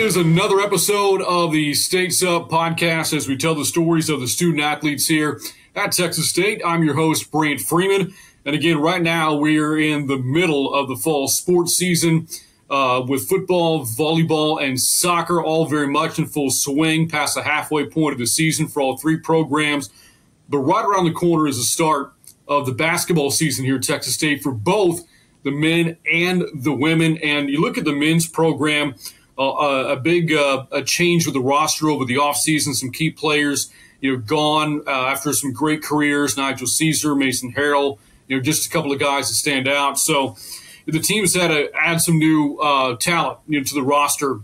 is another episode of the States Up podcast as we tell the stories of the student athletes here at Texas State. I'm your host, Brant Freeman. And again, right now we are in the middle of the fall sports season with football, volleyball, and soccer all very much in full swing past the halfway point of the season for all three programs. But right around the corner is the start of the basketball season here at Texas State for both the men and the women. And you look at the men's program, a big change with the roster over the offseason. Some key players, gone after some great careers. Nigel Caesar, Mason Harrell, just a couple of guys that stand out. So the team's had to add some new talent, to the roster.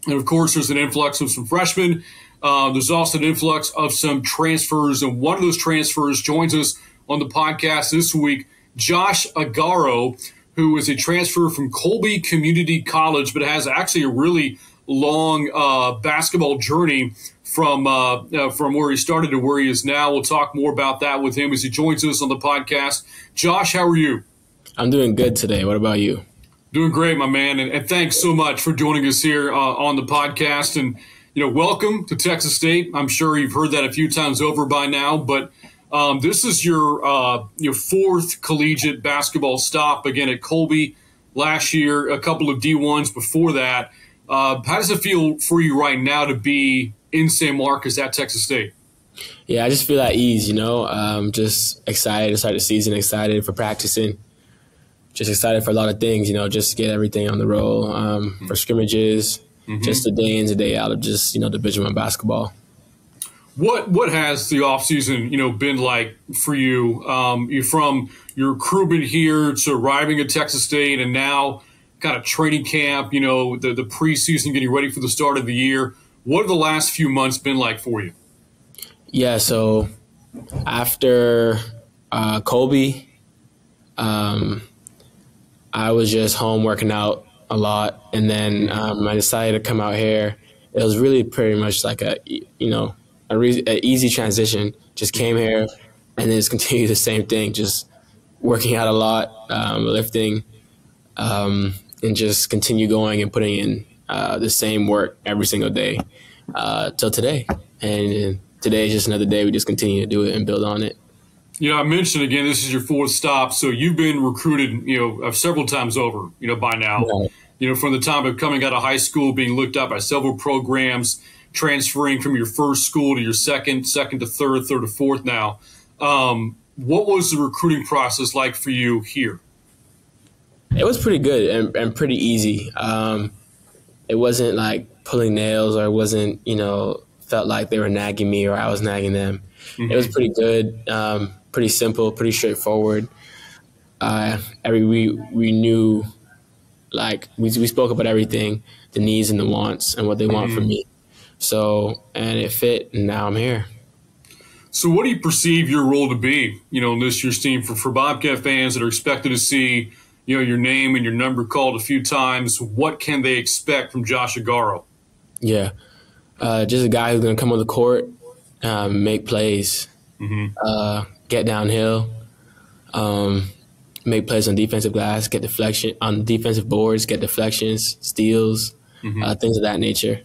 And of course, there's an influx of some freshmen. There's also an influx of some transfers, and one of those transfers joins us on the podcast this week, Josh Agaro, who is a transfer from Colby Community College, but has actually a really long basketball journey from where he started to where he is now. We'll talk more about that with him as he joins us on the podcast. Josh, how are you? I'm doing good today. What about you? Doing great, my man, and thanks so much for joining us here on the podcast. And welcome to Texas State. I'm sure you've heard that a few times over by now, but this is your fourth collegiate basketball stop, again, at Colby last year, a couple of D1s before that. How does it feel for you right now to be in San Marcos at Texas State? Yeah, I just feel at ease, just excited to start the season, excited for practicing, just excited for a lot of things, just to get everything on the roll for scrimmages, just the day in and day out of just, Division I basketball. What has the offseason, been like for you? You from your recruitment here to arriving at Texas State and now kind of training camp, the preseason, getting ready for the start of the year. What have the last few months been like for you? Yeah, so after Colby, I was just home working out a lot, and then I decided to come out here. It was really pretty much like a easy transition. Just came here and then just continued the same thing, just working out a lot, lifting, and just continue going and putting in the same work every single day till today. And today is just another day. We just continue to do it and build on it. I mentioned, again, this is your fourth stop, so you've been recruited, several times over, by now. Right. From the time of coming out of high school, being looked at by several programs, transferring from your first school to your second to third to fourth now. What was the recruiting process like for you here? It was pretty good and pretty easy. It wasn't like pulling nails, or it wasn't, felt like they were nagging me or I was nagging them. Mm-hmm. It was pretty good, pretty simple, pretty straightforward. We knew, like, we spoke about everything, the needs and the wants and what they want from me. So, and it fit, and now I'm here. So what do you perceive your role to be, in this year's team for Bobcat fans that are expected to see, your name and your number called a few times? What can they expect from Josh Agaro? Yeah, just a guy who's going to come on the court, make plays, get downhill, make plays on defensive glass, get deflection on defensive boards, get deflections, steals, things of that nature.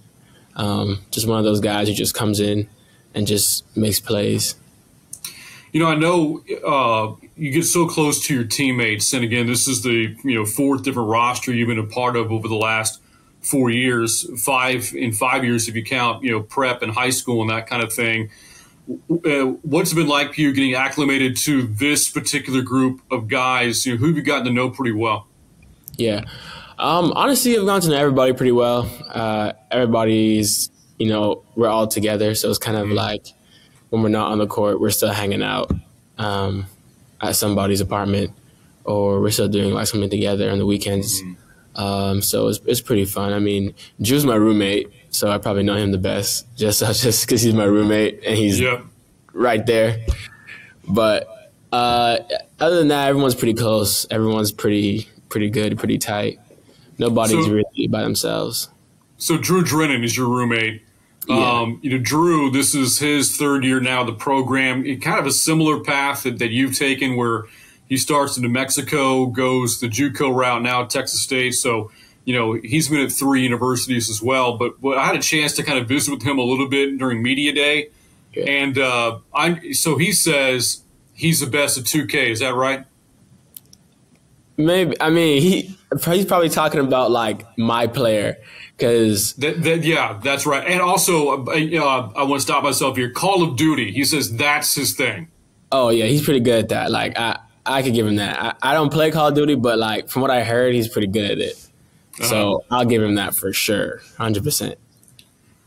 Just one of those guys who just comes in and just makes plays. I know you get so close to your teammates, and again, this is the fourth different roster you've been a part of over the last 4 years, 5 years if you count prep and high school and that kind of thing. What's it been like for you getting acclimated to this particular group of guys? Who have you gotten to know pretty well? Yeah. Honestly, I've gotten to know everybody pretty well. Everybody's, we're all together. So it's kind of like when we're not on the court, we're still hanging out at somebody's apartment, or we're still doing like something together on the weekends. So it's pretty fun. I mean, Drew's my roommate, so I probably know him the best just because he's my roommate and he's right there. But other than that, everyone's pretty close. Everyone's pretty good, pretty tight. Nobody's really by themselves. So Drew Drennan is your roommate. Yeah. Drew, this is his third year now of the program. Kind of a similar path that you've taken, where he starts in New Mexico, goes the JUCO route now at Texas State. So, he's been at 3 universities as well. But I had a chance to kind of visit with him a little bit during media day, and so he says he's the best at 2K. Is that right? Maybe. I mean, he's probably talking about like my player, because yeah, that's right. And also, I want to stop myself here. Call of Duty. He says that's his thing. Oh yeah, he's pretty good at that. Like I could give him that. I don't play Call of Duty, but like from what I heard, he's pretty good at it. So I'll give him that for sure, 100%.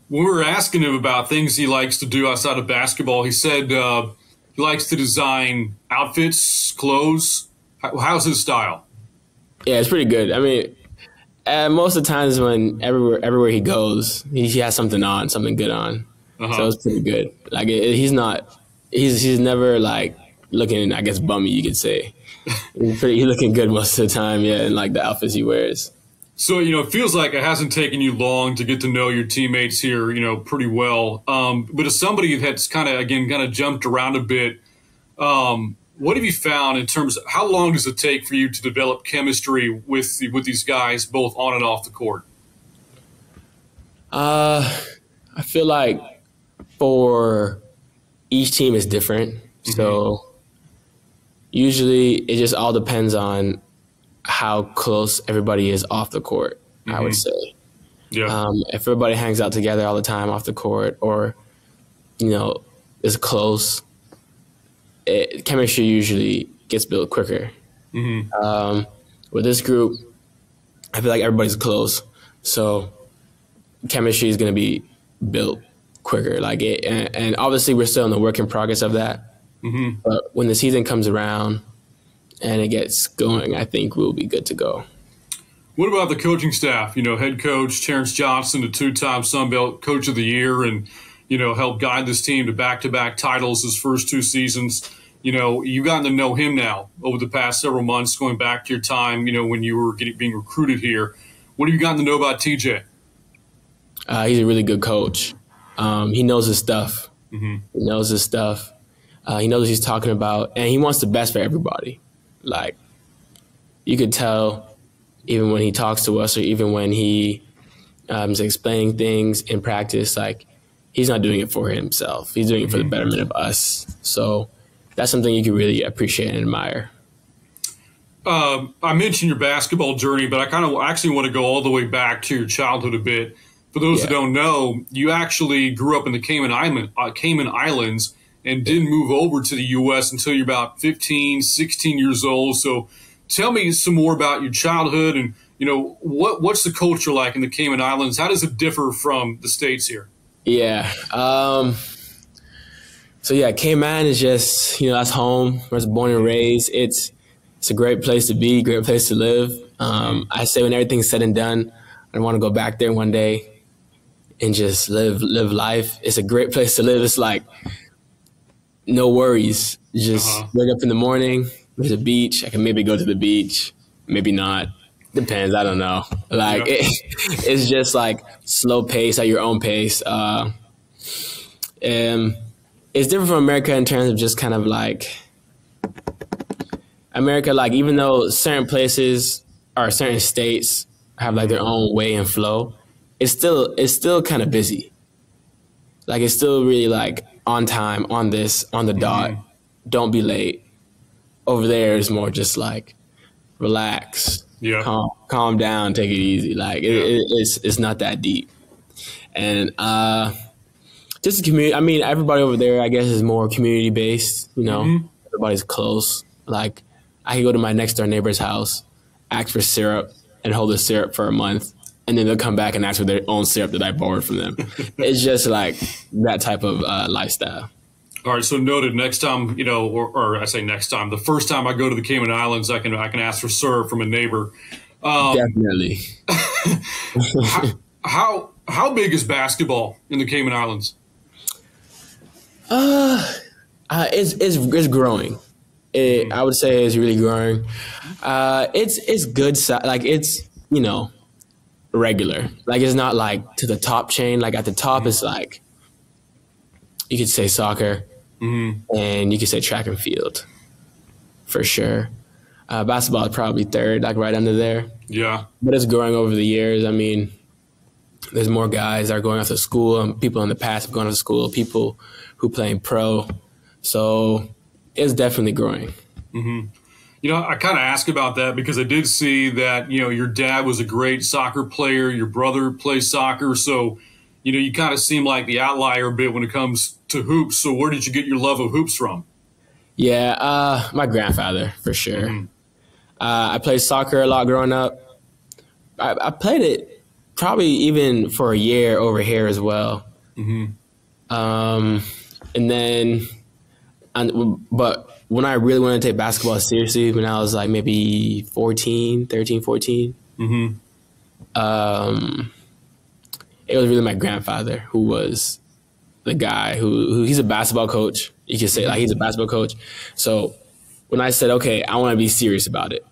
When we were asking him about things he likes to do outside of basketball, he said he likes to design outfits, clothes. How's his style? Yeah, it's pretty good. I mean, most of the times when everywhere he goes, he has something on, something good on. So it's pretty good. Like he's never like looking, I guess, bummy, you could say. He's looking good most of the time, yeah, in like the outfits he wears. So, it feels like it hasn't taken you long to get to know your teammates here, pretty well. But as somebody that's kind of jumped around a bit, what have you found in terms of how long does it take for you to develop chemistry with these guys, both on and off the court? I feel like for each team is different. So usually it just all depends on how close everybody is off the court, I would say. Yeah. If everybody hangs out together all the time off the court, or, is close, chemistry usually gets built quicker. With this group, I feel like everybody's close, so chemistry is going to be built quicker. And obviously we're still in the work in progress of that. But when the season comes around and it gets going, I think we'll be good to go. What about the coaching staff? Head coach Terrence Johnson, the 2-time Sun Belt Coach of the Year, and helped guide this team to back-to-back titles his first 2 seasons. You've gotten to know him now over the past several months, going back to your time, when you were being recruited here. What have you gotten to know about TJ? He's a really good coach. He knows his stuff. He knows his stuff. He knows what he's talking about, and he wants the best for everybody. Like, you could tell even when he talks to us, or even when he is explaining things in practice, like, he's not doing it for himself. He's doing it for the betterment of us. So that's something you can really appreciate and admire. I mentioned your basketball journey, but I kind of actually want to go all the way back to your childhood a bit. For those who don't know, you actually grew up in the Cayman Islands and didn't move over to the U.S. until you're about 15, 16 years old. So tell me some more about your childhood and, what's the culture like in the Cayman Islands? How does it differ from the States here? Yeah. Cayman is just, that's home. I was born and raised. It's a great place to be, great place to live. I say when everything's said and done, I want to go back there one day and just live life. It's a great place to live. It's like no worries. Just wake up in the morning, there's a beach. I can maybe go to the beach, maybe not. Depends. I don't know. It's just like slow pace at your own pace. It's different from America in terms of just kind of like America, like even though certain places or certain states have like their own way and flow, it's still kind of busy. Like it's still really like on time, on this, on the dot. Don't be late. Over there is more just like relax, calm down, take it easy. Like it's not that deep. And just the community. I mean, everybody over there, I guess, is more community based. Everybody's close. Like I could go to my next door neighbor's house, ask for syrup, and hold the syrup for a month, and then they'll come back and ask for their own syrup that I borrowed from them. It's just like that type of lifestyle. All right, so noted. Next time, or I say next time, the first time I go to the Cayman Islands, I can ask for syrup from a neighbor. Definitely. How big is basketball in the Cayman Islands? It's growing. I would say it's really growing. It's good. Like it's regular. Like it's not like to the top chain. Like at the top, it's like you could say soccer, and you could say track and field, for sure. Basketball is probably third, like right under there. Yeah. But it's growing over the years. I mean, there's more guys that are going off to school, and people in the past have gone to school, people who playing pro. So it's definitely growing. Mm-hmm. You know, I kind of ask about that because I did see that, you know, your dad was a great soccer player. Your brother plays soccer. So, you know, you kind of seem like the outlier a bit when it comes to hoops. So where did you get your love of hoops from? Yeah, my grandfather, for sure. Mm-hmm. I played soccer a lot growing up. I played it probably even for a year over here as well. Mm-hmm. And then, but when I really wanted to take basketball seriously, when I was like maybe 13, 14, Mm-hmm. It was really my grandfather who was the guy who he's a basketball coach. You could say like he's a basketball coach. So when I said, okay, I want to be serious about it,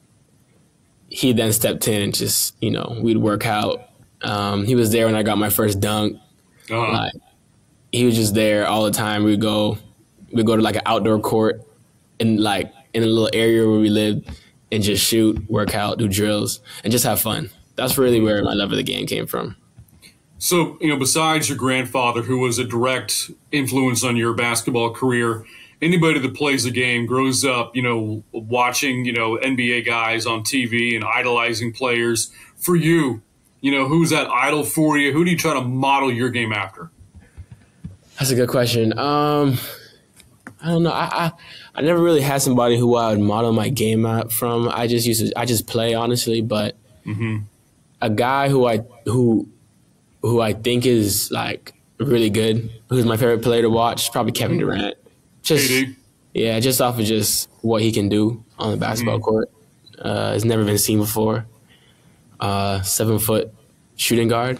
he then stepped in and just, you know, we'd work out. He was there when I got my first dunk. Uh-huh. Like, he was just there all the time. We'd go to like an outdoor court in a little area where we lived and just shoot, work out, do drills, and just have fun. That's really where my love of the game came from. So, you know, besides your grandfather, who was a direct influence on your basketball career, anybody that plays the game grows up, you know, watching, you know, NBA guys on TV and idolizing players. For you, you know, who's that idol for you? Who do you try to model your game after? That's a good question. I don't know. I never really had somebody who I would model my game out from. I just play, honestly. But a guy who I think is like really good, who's my favorite player to watch, is probably Kevin Durant. Just off of just what he can do on the basketball court. It's never been seen before. 7-foot shooting guard.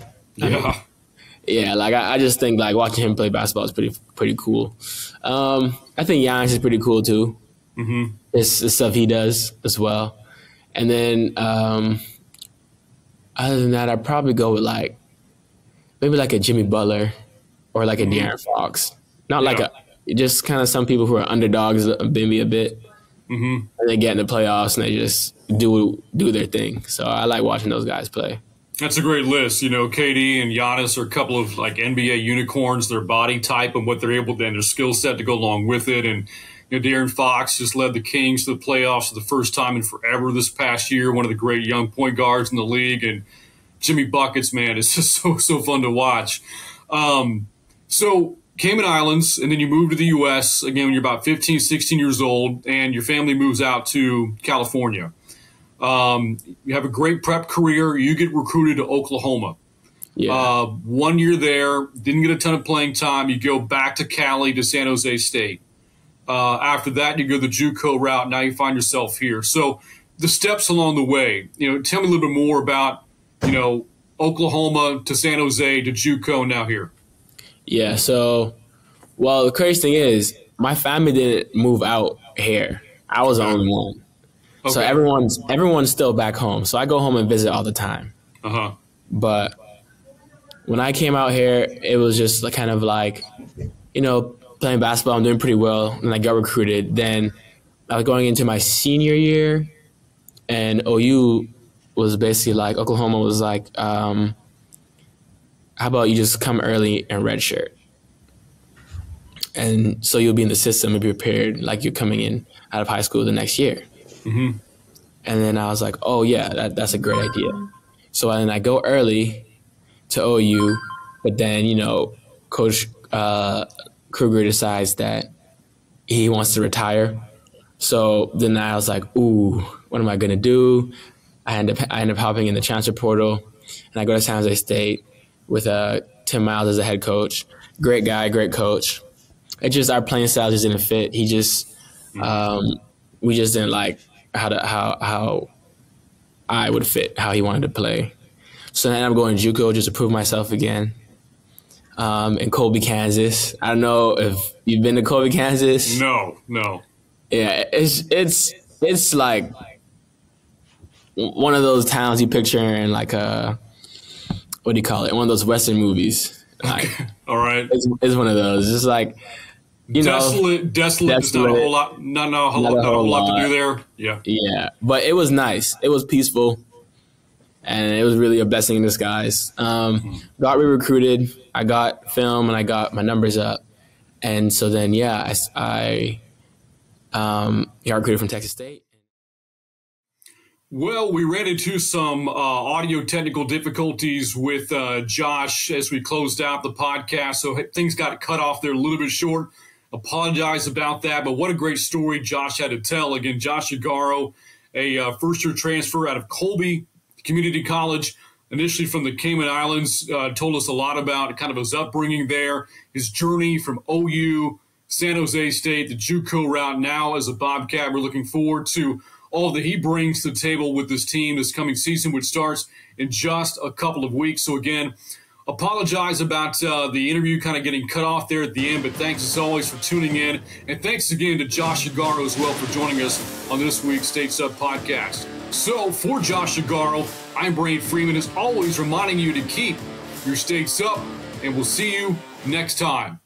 Yeah, like I just think like watching him play basketball is pretty cool. I think Giannis is pretty cool too. Mm-hmm. It's the stuff he does as well. And then other than that, I'd probably go with like maybe like a Jimmy Butler or like a De'Aaron Fox. Not like just kind of some people who are underdogs maybe a bit. Mm-hmm. And they get in the playoffs and they just do their thing. So I like watching those guys play. That's a great list. You know, KD and Giannis are a couple of like NBA unicorns, their body type and what they're able to, and their skill set to go along with it. And, you know, De'Aaron Fox just led the Kings to the playoffs for the first time in forever this past year, one of the great young point guards in the league. And Jimmy Buckets, man, it's just so fun to watch. So Cayman Islands, and then you move to the U.S. again when you're about 15, 16 years old, and your family moves out to California. You have a great prep career. You get recruited to Oklahoma. Yeah. 1 year there, didn't get a ton of playing time. You go back to Cali to San Jose State. After that, you go the JUCO route. Now you find yourself here. So the steps along the way, you know, tell me a little bit more about, you know, Oklahoma to San Jose to JUCO, now here. Yeah. So, well, the crazy thing is my family didn't move out here. I was the only one. Okay. So everyone's still back home. So I go home and visit all the time. Uh-huh. But when I came out here, it was just kind of like, you know, playing basketball, I'm doing pretty well, and I got recruited. Then I was going into my senior year, and OU was basically like, Oklahoma was like, how about you just come early and redshirt? And so you'll be in the system and be prepared like you're coming in out of high school the next year. Mm-hmm. And then I was like, oh, yeah, that's a great idea. So then I go early to OU, but then, you know, Coach Kruger decides that he wants to retire. So then I was like, ooh, what am I going to do? I end up hopping in the transfer portal, and I go to San Jose State with Tim Miles as a head coach. Great guy, great coach. It just, our playing style just didn't fit. He just, we just didn't like how I would fit, how he wanted to play. So then I'm going JUCO just to prove myself again. In Colby, Kansas. I don't know if you've been to Colby, Kansas. No. Yeah, it's like one of those towns you picture in like a, what do you call it? One of those Western movies. Like, all right. It's one of those. Just like, you desolate. know, There's not a whole lot. Not a whole lot to do there. Yeah. Yeah, but it was nice. It was peaceful. and it was really a blessing in disguise. Got re-recruited, I got film, and I got my numbers up. And so then, I got recruited from Texas State. Well, we ran into some audio technical difficulties with Josh as we closed out the podcast, so things got cut off there a little bit short. Apologize about that, but what a great story Josh had to tell. Again, Josh Agaro, a first-year transfer out of Colby Community College, initially from the Cayman Islands, told us a lot about kind of his upbringing there, his journey from OU, San Jose State, the JUCO route now as a Bobcat. We're looking forward to all that he brings to the table with this team this coming season, which starts in just a couple of weeks. So again, apologize about the interview kind of getting cut off there at the end, but thanks as always for tuning in. And thanks again to Josh Agaro as well for joining us on this week's States Up podcast. So for Josh Agaro, I'm Brain Freeman, as always reminding you to keep your States Up, and we'll see you next time.